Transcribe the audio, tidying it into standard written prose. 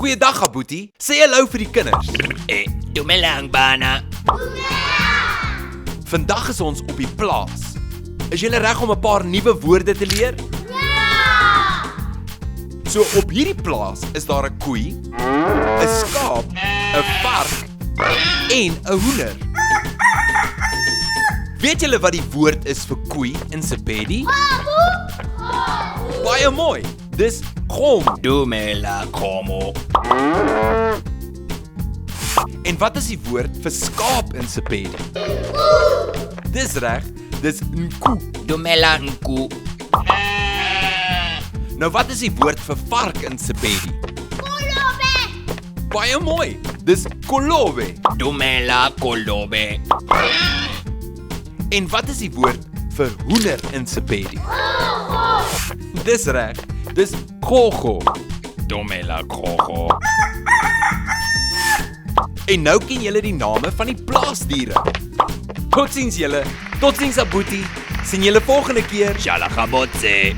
Goeiedag, Aboetie. Sê hallo vir die kinders. Dumelang bana. Vandag is ons op die plaas. Is julle reg om 'n paar nuwe woorde te leer? Ja! So op hierdie plaas is daar 'n koei, 'n skaap, 'n vark en 'n hoender. Weet julle wat die woord is vir koei in Sepedi? Baie mooi. Dis kom. Dumela komo. En wat is die woord vir skaap in Sepedi? Dis reg. Dis nku. Dumela nku. Nou wat is die woord vir vark in Sepedi? Kolobe! Baie mooi. Dis kolobe. Dumela kolobe. En wat is die woord vir hoender in Sepedi? Dis reg. Dis gogo. Dumela kogo. En nou ken julle die name van die plaasdiere. Totsiens julle. Totsiens Aboetie. Sien julle volgende keer. Shalagabotse.